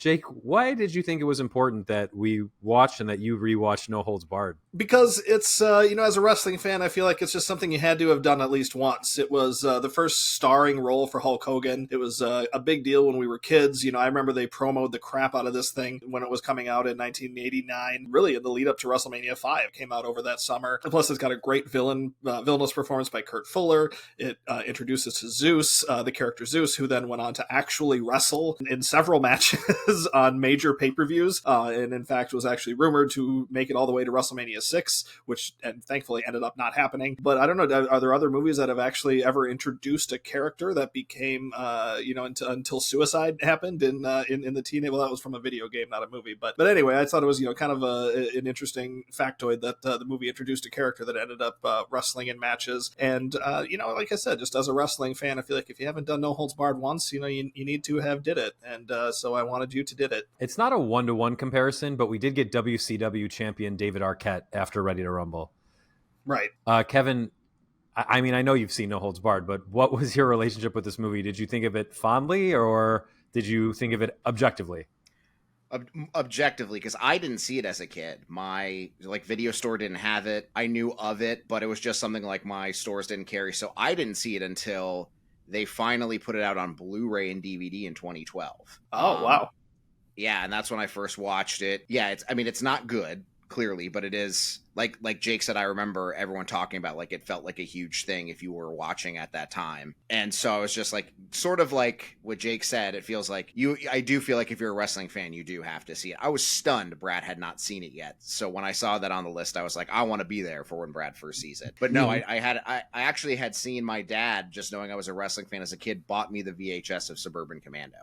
Jake, why did you think it was important that we watched and that you rewatched No Holds Barred? Because it's, as a wrestling fan, I feel like it's just something you had to have done at least once. It was the first starring role for Hulk Hogan. It was a big deal when we were kids. I remember they promoted the crap out of this thing when it was coming out in 1989, really in the lead up to WrestleMania 5. It came out over that summer. And plus, it's got a great villainous performance by Kurt Fuller. It introduces to Zeus, the character Zeus, who then went on to actually wrestle in several matches on major pay-per-views, and in fact was actually rumored to make it all the way to WrestleMania 6, which and thankfully ended up not happening. But I don't know, are there other movies that have actually ever introduced a character that became, until suicide happened in the teenage? Well, that was from a video game, not a movie. But anyway, I thought it was kind of an interesting factoid that the movie introduced a character that ended up wrestling in matches. And like I said, just as a wrestling fan, I feel like if you haven't done No Holds Barred once, you need to have did it. And so I wanted you to did it. It's not a 1-to-1 comparison, but we did get WCW champion David Arquette after Ready to Rumble. Right. Kevin, I mean, I know you've seen No Holds Barred, but what was your relationship with this movie? Did you think of it fondly, or did you think of it objectively? Objectively, because I didn't see it as a kid. My video store didn't have it. I knew of it, but it was just something like my stores didn't carry, so I didn't see it until they finally put it out on Blu-ray and DVD in 2012. Oh, wow. Yeah, and that's when I first watched it. Yeah, it's not good, clearly, but it is, like Jake said, I remember everyone talking about, it felt like a huge thing if you were watching at that time. And so I was just sort of like what Jake said, it feels like I do feel like if you're a wrestling fan, you do have to see it. I was stunned Brad had not seen it yet. So when I saw that on the list, I was like, I want to be there for when Brad first sees it. But no, I actually had seen my dad, just knowing I was a wrestling fan as a kid, bought me the VHS of Suburban Commando.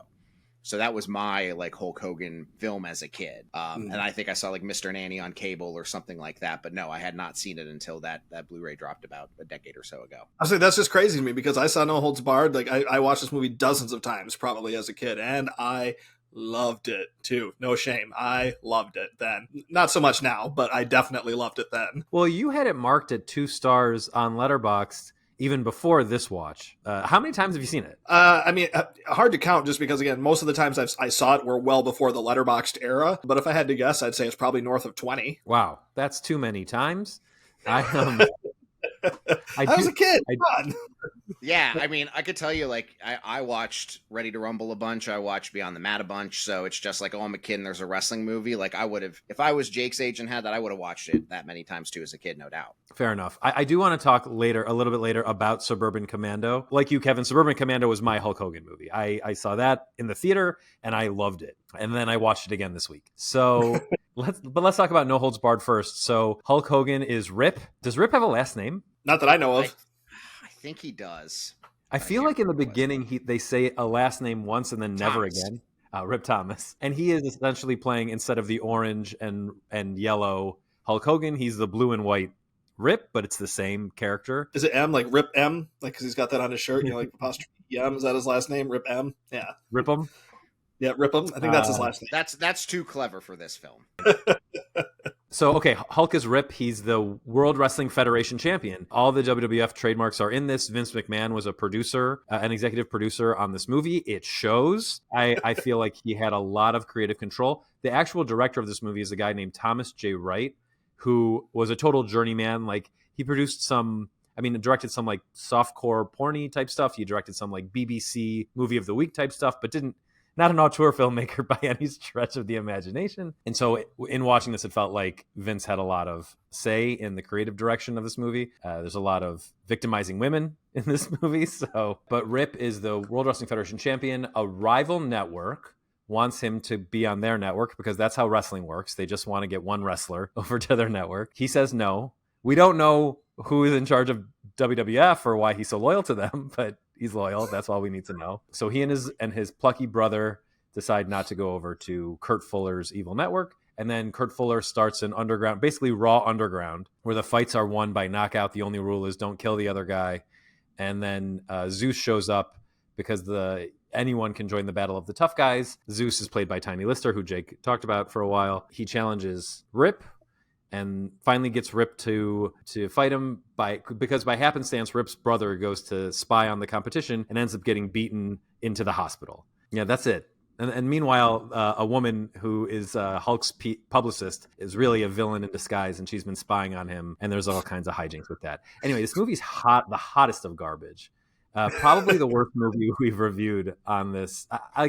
So that was my Hulk Hogan film as a kid. And I think I saw Mr. Nanny on cable or something like that. But no, I had not seen it until that Blu-ray dropped about a decade or so ago. I was like, that's just crazy to me because I saw No Holds Barred. I watched this movie dozens of times probably as a kid, and I loved it too. No shame. I loved it then. Not so much now, but I definitely loved it then. Well, you had it marked at 2 stars on Letterboxd even before this watch. How many times have you seen it? Hard to count just because, again, most of the times I saw it were well before the Letterboxd era. But if I had to guess, I'd say it's probably north of 20. Wow, that's too many times. I was a kid. Yeah, I could tell you, I watched Ready to Rumble a bunch. I watched Beyond the Mat a bunch. So it's just I'm a kid and there's a wrestling movie. I would have, if I was Jake's age and had that, I would have watched it that many times too as a kid, no doubt. Fair enough. I do want to talk a little bit later about Suburban Commando. Like you, Kevin, Suburban Commando was my Hulk Hogan movie. I saw that in the theater and I loved it. And then I watched it again this week. So let's talk about No Holds Barred first. So Hulk Hogan is Rip. Does Rip have a last name? Not that I know of. I think he does. I feel like in the beginning they say a last name once and then never again. Rip Thomas. And he is essentially playing, instead of the orange and yellow Hulk Hogan, he's the blue and white Rip, but it's the same character. Is it M, like Rip M? Because he's got that on his shirt, apostrophe M. Is that his last name? Rip M? Yeah. Rip him? Yeah, Rip him. I think that's his last name. That's too clever for this film. So, okay, Hulk is Rip. He's the World Wrestling Federation champion. All the WWF trademarks are in this. Vince McMahon was a producer, an executive producer on this movie. It shows. I feel like he had a lot of creative control. The actual director of this movie is a guy named Thomas J. Wright, who was a total journeyman. He produced directed some softcore porny type stuff. He directed some BBC movie of the week type stuff, but not an auteur filmmaker by any stretch of the imagination. And so in watching this, it felt like Vince had a lot of say in the creative direction of this movie. There's a lot of victimizing women in this movie. But Rip is the World Wrestling Federation champion. A rival network wants him to be on their network because that's how wrestling works. They just want to get one wrestler over to their network. He says no. We don't know who is in charge of WWF or why he's so loyal to them, but he's loyal. That's all we need to know. So he and his plucky brother decide not to go over to Kurt Fuller's evil network. And then Kurt Fuller starts an underground, basically Raw Underground, where the fights are won by knockout. The only rule is don't kill the other guy. And then Zeus shows up because anyone can join the Battle of the Tough Guys. Zeus is played by Tiny Lister, who Jake talked about for a while. He challenges Rip and finally gets Rip to fight him because by happenstance, Rip's brother goes to spy on the competition and ends up getting beaten into the hospital. Yeah, that's it. And meanwhile, a woman who is Hulk's publicist is really a villain in disguise, and she's been spying on him. And there's all kinds of hijinks with that. Anyway, this movie's the hottest of garbage. Probably the worst movie we've reviewed on this. I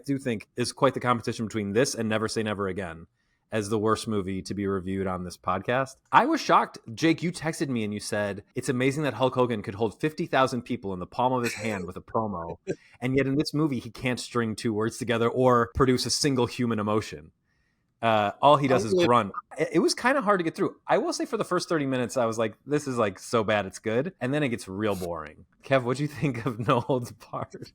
do think is quite the competition between this and Never Say Never Again as the worst movie to be reviewed on this podcast. I was shocked. Jake, you texted me and you said, it's amazing that Hulk Hogan could hold 50,000 people in the palm of his hand with a promo. And yet in this movie, he can't string two words together or produce a single human emotion. All he does is grunt. It was kind of hard to get through. I will say for the first 30 minutes, I was like, this is like so bad it's good. And then it gets real boring. Kev, what'd you think of No Holds Barred?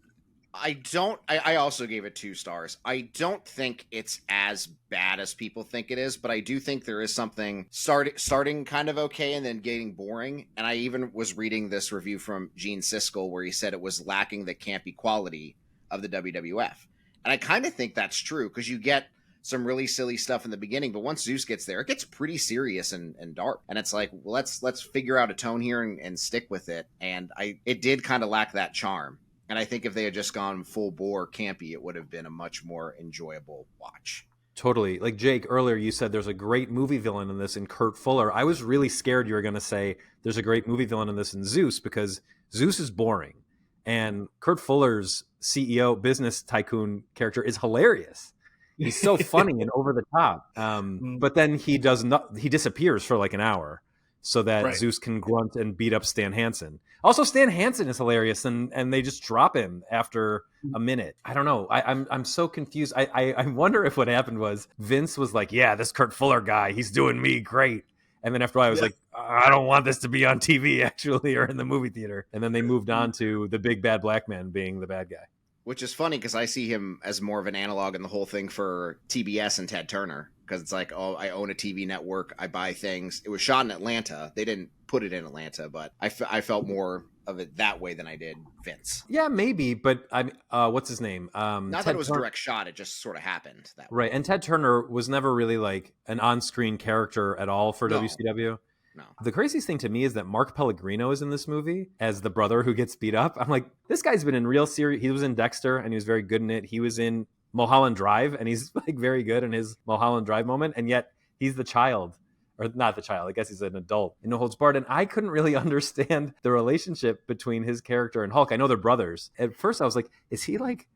I also gave it 2 stars. I don't think it's as bad as people think it is, but I do think there is something starting kind of okay and then getting boring. And I even was reading this review from Gene Siskel where he said it was lacking the campy quality of the WWF. And I kind of think that's true because you get some really silly stuff in the beginning, but once Zeus gets there, it gets pretty serious and dark. And it's like, well, let's figure out a tone here and stick with it. And it did kind of lack that charm. And I think if they had just gone full bore campy, it would have been a much more enjoyable watch. Totally. Like Jake, earlier you said there's a great movie villain in this in Kurt Fuller. I was really scared you were going to say there's a great movie villain in this in Zeus because Zeus is boring. And Kurt Fuller's CEO, business tycoon character is hilarious. He's so funny and over the top. But then he disappears for like an hour so that Zeus can grunt and beat up Stan Hansen. Also, Stan Hansen is hilarious, and they just drop him after a minute. I don't know. I'm so confused. I wonder if what happened was Vince was like, yeah, this Kurt Fuller guy, he's doing me great. And then after a while, I was like, I don't want this to be on TV, actually, or in the movie theater. And then they moved on to the big bad black man being the bad guy. Which is funny because I see him as more of an analog in the whole thing for TBS and Ted Turner. Because it's like, oh, I own a TV network. I buy things. It was shot in Atlanta. They didn't put it in Atlanta, but I felt more of it that way than I did Vince. Yeah, maybe. But what's his name? Not Ted that it was direct shot. It just sort of happened that way. Right. And Ted Turner was never really like an on-screen character at all for WCW. No. The craziest thing to me is that Mark Pellegrino is in this movie as the brother who gets beat up. I'm like, this guy's been in real series. He was in Dexter and he was very good in it. He was in Mulholland Drive and he's like very good in his Mulholland Drive moment. And yet he's the child, or not the child. I guess he's an adult in No Holds Barred. And I couldn't really understand the relationship between his character and Hulk. I know they're brothers. At first I was like, is he like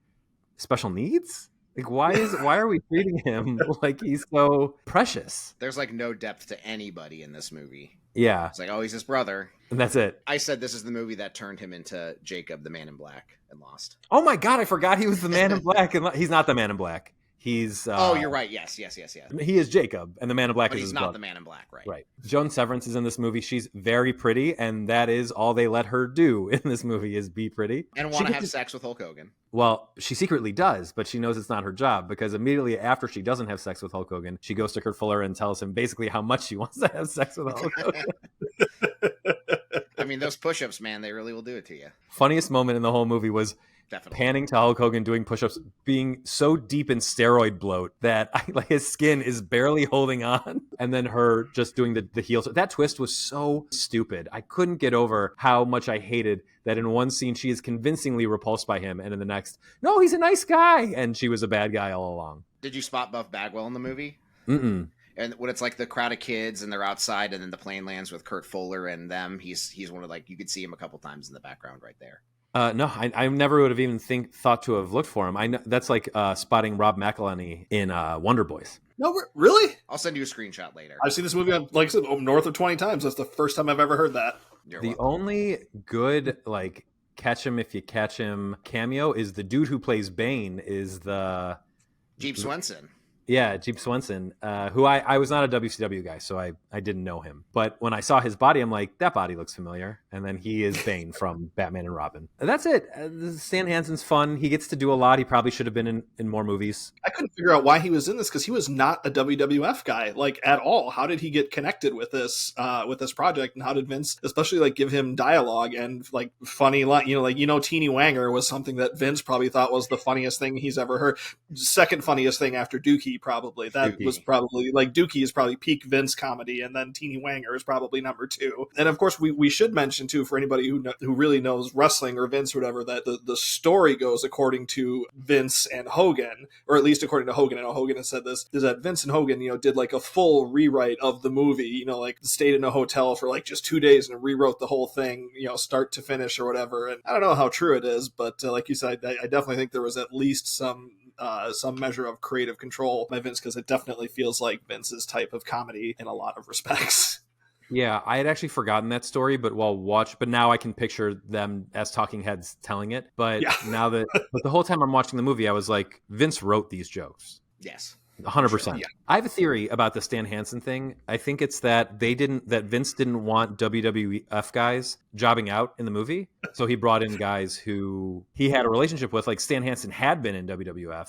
special needs? Like, why are we treating him like he's so precious? There's like no depth to anybody in this movie. Yeah. It's like, oh, he's his brother. And that's it. I said this is the movie that turned him into Jacob, the Man in Black, and Lost. Oh my God, I forgot he was the Man in Black. And he's not the Man in Black. He's oh, you're right. Yes. He is Jacob, and the Man in Black but is he's his not brother. the Man in Black, right? Right. Joan Severance is in this movie. She's very pretty, and that is all they let her do in this movie is be pretty. And want to have sex with Hulk Hogan. Well, she secretly does, but she knows it's not her job because immediately after she doesn't have sex with Hulk Hogan, she goes to Kurt Fuller and tells him basically how much she wants to have sex with Hulk Hogan. I mean, those push-ups, man, they really will do it to you. Funniest moment in the whole movie was panning to Hulk Hogan doing push-ups, being so deep in steroid bloat that like his skin is barely holding on, and then her just doing the heel. That twist was so stupid. I couldn't get over how much I hated that in one scene she is convincingly repulsed by him, and in the next, no, he's a nice guy, and she was a bad guy all along. Did you spot Buff Bagwell in the movie? Mm-mm. And when it's like the crowd of kids and they're outside, and then the plane lands with Kurt Fuller and them, he's one of like, you could see him a couple times in the background right there. No, I never would have even thought to have looked for him. I know that's like spotting Rob McElhenney in Wonder Boys. No, really? I'll send you a screenshot later. I've seen this movie, like I said, north of 20 times. That's the first time I've ever heard that. You're the welcome. only good like catch him if you catch him cameo is the dude who plays Bane is the Jeep Swenson. Yeah, Jeep Swenson, who I was not a WCW guy, so I didn't know him. But when I saw his body, I'm like, that body looks familiar. And then he is Bane from Batman and Robin. And that's it. Stan Hansen's fun. He gets to do a lot. He probably should have been in more movies. I couldn't figure out why he was in this because he was not a WWF guy, like at all. How did he get connected with this project? And how did Vince, especially like give him dialogue and like funny line? Teeny Wanger was something that Vince probably thought was the funniest thing he's ever heard. Second funniest thing after Dookie. Dookie, probably. That Dookie. was probably, like, Dookie is probably peak Vince comedy, and then Teeny Wanger is probably number 2. And of course, we should mention, too, for anybody who really knows wrestling or Vince or whatever, that the story goes according to Vince and Hogan, or at least according to Hogan. I know Hogan has said this, is that Vince and Hogan, did like a full rewrite of the movie, like stayed in a hotel for like just 2 days and rewrote the whole thing, start to finish or whatever. And I don't know how true it is, but like you said, I definitely think there was at least some measure of creative control by Vince, because it definitely feels like Vince's type of comedy in a lot of respects. Yeah, I had actually forgotten that story, but now I can picture them as talking heads telling it. But but the whole time I'm watching the movie, I was like, Vince wrote these jokes. Yes. 100%. Yeah. I have a theory about the Stan Hansen thing. I think it's that Vince didn't want WWF guys jobbing out in the movie. So he brought in guys who he had a relationship with, like Stan Hansen had been in WWF.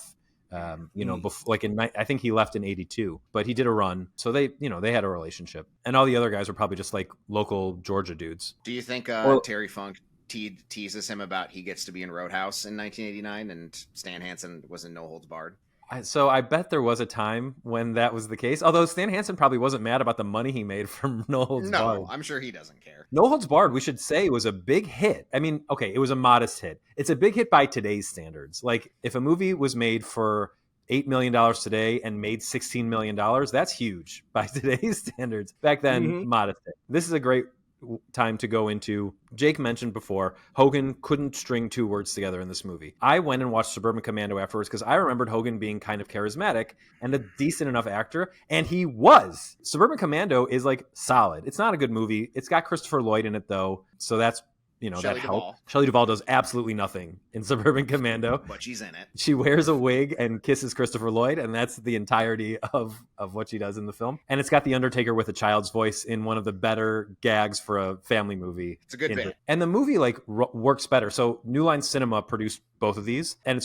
Before, I think he left in '82, but he did a run, so they had a relationship, and all the other guys were probably just like local Georgia dudes. Do you think Terry Funk teases him about he gets to be in Roadhouse in 1989, and Stan Hansen was in No Holds Barred? So I bet there was a time when that was the case. Although Stan Hansen probably wasn't mad about the money he made from No Holds Barred. No, I'm sure he doesn't care. No Holds Barred, we should say, was a big hit. I mean, okay, it was a modest hit. It's a big hit by today's standards. Like, if a movie was made for $8 million today and made $16 million, that's huge by today's standards. Back then, modest hit. This is a great time to go into. Jake mentioned before, Hogan couldn't string 2 words together in this movie. I went and watched Suburban Commando afterwards because I remembered Hogan being kind of charismatic and a decent enough actor, and he was. Suburban Commando is like solid. It's not a good movie. It's got Christopher Lloyd in it though, so that's that helped. Shelley Duvall does absolutely nothing in Suburban Commando. But she's in it. She wears a wig and kisses Christopher Lloyd, and that's the entirety of what she does in the film. And it's got The Undertaker with a child's voice in one of the better gags for a family movie. It's a good bit. And the movie works better. So New Line Cinema produced both of these, and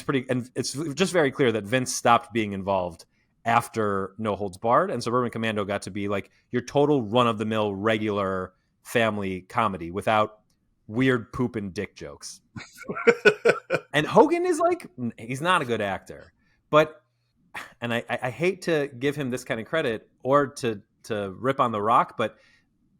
it's just very clear that Vince stopped being involved after No Holds Barred, and Suburban Commando got to be like your total run-of-the-mill regular family comedy without weird poop and dick jokes. And Hogan is he's not a good actor, but, and I hate to give him this kind of credit or to rip on The Rock, but,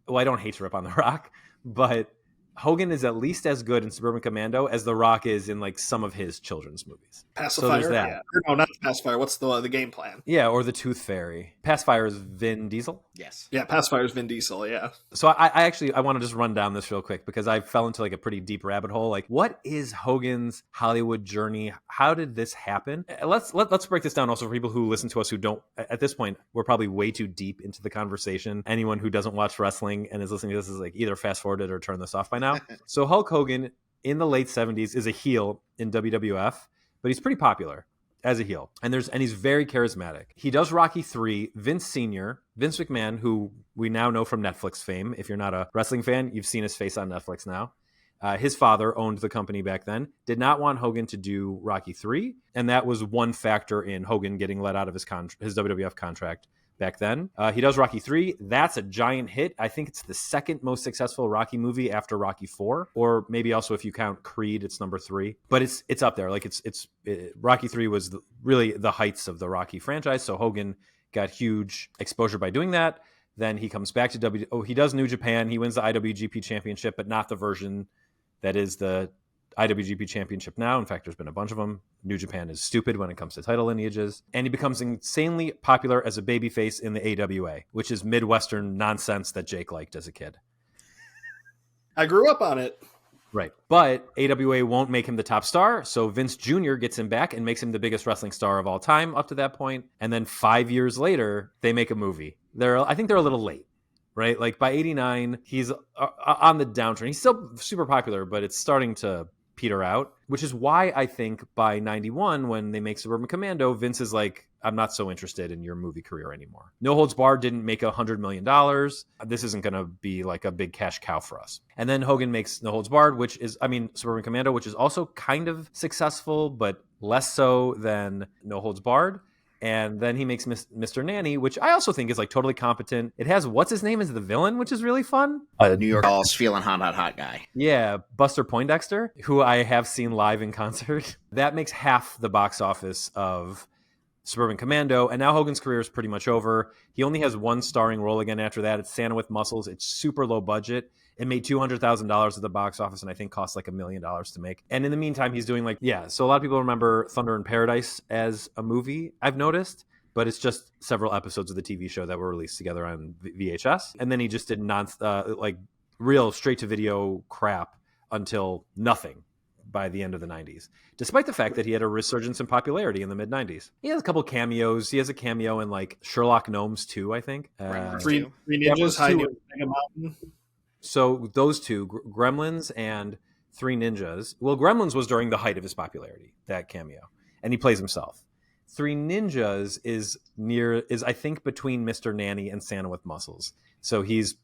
well, I don't hate to rip on The Rock, but Hogan is at least as good in Suburban Commando as The Rock is in like some of his children's movies. Pacifier? So there's that. Yeah. No, not Pacifier. What's the game plan? Yeah, or the Tooth Fairy. Pacifier is Vin Diesel? Yes. Yeah, Pacifier is Vin Diesel, yeah. So I want to just run down this real quick because I fell into like a pretty deep rabbit hole. Like, what is Hogan's Hollywood journey? How did this happen? Let's break this down also for people who listen to us who don't, at this point, we're probably way too deep into the conversation. Anyone who doesn't watch wrestling and is listening to this is like either fast forwarded or turn this off by now. So Hulk Hogan in the late 70s is a heel in WWF, but he's pretty popular as a heel. And he's very charismatic. He does Rocky III. Vince Sr., Vince McMahon, who we now know from Netflix fame. If you're not a wrestling fan, you've seen his face on Netflix now. His father owned the company back then, did not want Hogan to do Rocky III. And that was one factor in Hogan getting let out of his WWF contract back then. He does Rocky III. That's a giant hit. I think it's the second most successful Rocky movie after Rocky IV, or maybe also if you count Creed, it's number 3. But it's up there. Like Rocky III was really the heights of the Rocky franchise. So Hogan got huge exposure by doing that. Then he comes back to he does New Japan. He wins the IWGP Championship, but not the version that is the IWGP Championship now. In fact, there's been a bunch of them. New Japan is stupid when it comes to title lineages. And he becomes insanely popular as a babyface in the AWA, which is Midwestern nonsense that Jake liked as a kid. I grew up on it. Right. But AWA won't make him the top star, so Vince Jr. gets him back and makes him the biggest wrestling star of all time up to that point. And then 5 years later, they make a movie. I think they're a little late. Right? Like by 89, he's on the downturn. He's still super popular, but it's starting to peter out, which is why I think by 91, when they make Suburban Commando, Vince is like, I'm not so interested in your movie career anymore. No Holds Barred didn't make $100 million. This isn't going to be like a big cash cow for us. And then Hogan makes No Holds Barred, Suburban Commando, which is also kind of successful, but less so than No Holds Barred. And then he makes Mr. Nanny, which I also think is like totally competent. It has what's his name as the villain, which is really fun. New York Dolls feeling hot guy. Yeah, Buster Poindexter, who I have seen live in concert. That makes half the box office of Suburban Commando, and now Hogan's career is pretty much over. He only has one starring role again after that. It's Santa with Muscles. It's super low budget. It made $200,000 at the box office, and I think cost like $1 million to make. And in the meantime, he's doing like, so a lot of people remember Thunder in Paradise as a movie, I've noticed, but it's just several episodes of the TV show that were released together on VHS. And then he just did like real straight-to-video crap until nothing by the end of the 90s, despite the fact that he had a resurgence in popularity in the mid-90s. He has a couple cameos. He has a cameo in like Sherlock Gnomes 2, I think. Three Ninjas, High Noon, Mega Mountain. So those two, Gremlins and Three Ninjas. Well, Gremlins was during the height of his popularity, that cameo, and he plays himself. Three Ninjas is I think between Mr. Nanny and Santa with Muscles. So he's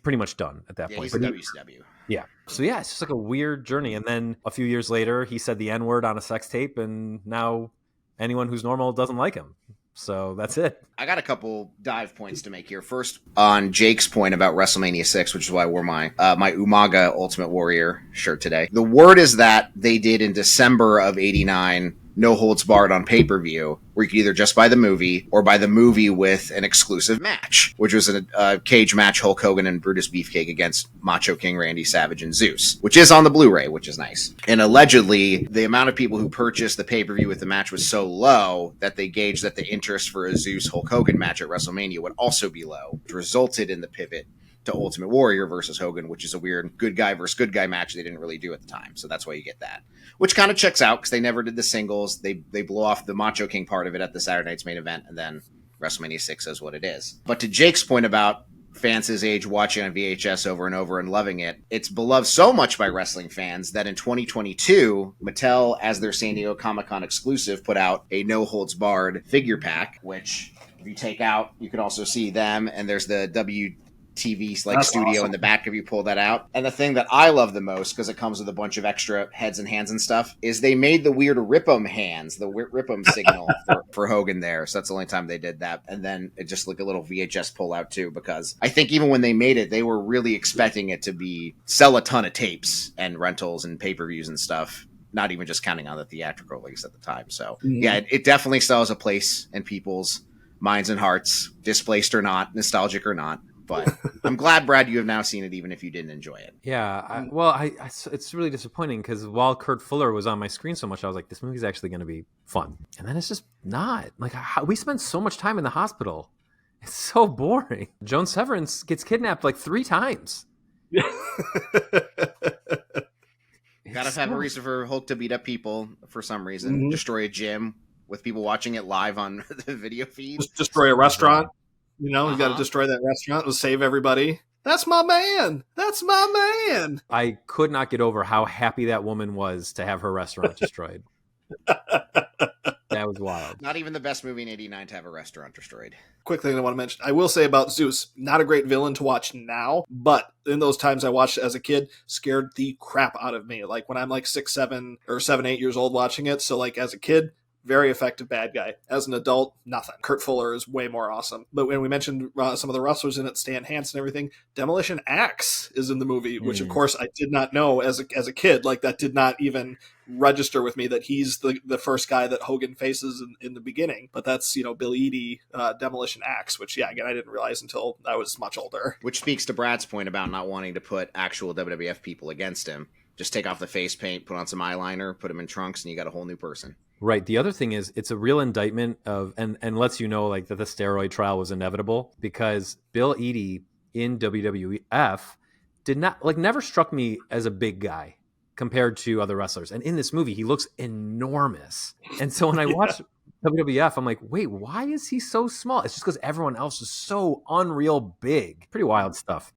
pretty much done at that point. He's WCW. Yeah. So it's just like a weird journey. And then a few years later, he said the N-word on a sex tape, and now anyone who's normal doesn't like him. So that's it. I got a couple dive points to make here. First, on Jake's point about WrestleMania 6, which is why I wore my Umaga Ultimate Warrior shirt today. The word is that they did in December of '89 No Holds Barred on pay-per-view, where you could either just buy the movie or buy the movie with an exclusive match, which was a cage match, Hulk Hogan and Brutus Beefcake against Macho King Randy Savage and Zeus, which is on the Blu-ray, which is nice. And allegedly, the amount of people who purchased the pay-per-view with the match was so low that they gauged that the interest for a Zeus Hulk Hogan match at WrestleMania would also be low, which resulted in the pivot to Ultimate Warrior versus Hogan, which is a weird good guy versus good guy match they didn't really do at the time. So that's why you get that, which kind of checks out because they never did the singles. They blow off the Macho King part of it at the Saturday Night's Main Event, and then WrestleMania 6 is what it is. But to Jake's point about fans his age watching on VHS over and over and loving it, it's beloved so much by wrestling fans that in 2022, Mattel, as their San Diego Comic-Con exclusive, put out a No Holds Barred figure pack, which if you take out, you can also see them, and there's the WTV like studio awesome in the back if you pull that out. And the thing that I love the most, because it comes with a bunch of extra heads and hands and stuff, is they made the weird Rip'em hands, the Rip'em signal for Hogan there. So that's the only time they did that. And then it just like a little VHS pull out too, because I think even when they made it, they were really expecting it to sell a ton of tapes and rentals and pay-per-views and stuff. Not even just counting on the theatrical release at the time. So yeah, it definitely still has a place in people's minds and hearts, displaced or not, nostalgic or not. But I'm glad, Brad, you have now seen it, even if you didn't enjoy it. Yeah, it's really disappointing because while Kurt Fuller was on my screen so much, I was like, this movie's actually going to be fun. And then it's just not. Like, we spent so much time in the hospital. It's so boring. Joan Severance gets kidnapped like 3 times. Gotta have a reason for Hulk to beat up people for some reason. Destroy a gym with people watching it live on the video feed. Just destroy a restaurant. You know, you got to destroy that restaurant to save everybody. That's my man. That's my man. I could not get over how happy that woman was to have her restaurant destroyed. That was wild. Not even the best movie in '89 to have a restaurant destroyed. Quick thing I want to mention. I will say about Zeus, not a great villain to watch now, but in those times I watched it as a kid, scared the crap out of me. Like when I'm like 6, 7, or 7, 8 years old watching it. So like as a kid, very effective bad guy. As an adult, nothing. Kurt Fuller is way more awesome. But when we mentioned some of the wrestlers in it, Stan Hansen and everything, Demolition Axe is in the movie, which of course I did not know as a kid. Like that did not even register with me that he's the first guy that Hogan faces in the beginning. But that's, Bill Eadie, Demolition Axe, which, again, I didn't realize until I was much older. Which speaks to Brad's point about not wanting to put actual WWF people against him. Just take off the face paint, put on some eyeliner, put him in trunks, and you got a whole new person. Right. The other thing is it's a real indictment of and lets you know like that the steroid trial was inevitable because Bill Eadie in WWF did not never struck me as a big guy compared to other wrestlers. And in this movie, he looks enormous. And so when I watch WWF, I'm like, wait, why is he so small? It's just because everyone else is so unreal big. Pretty wild stuff.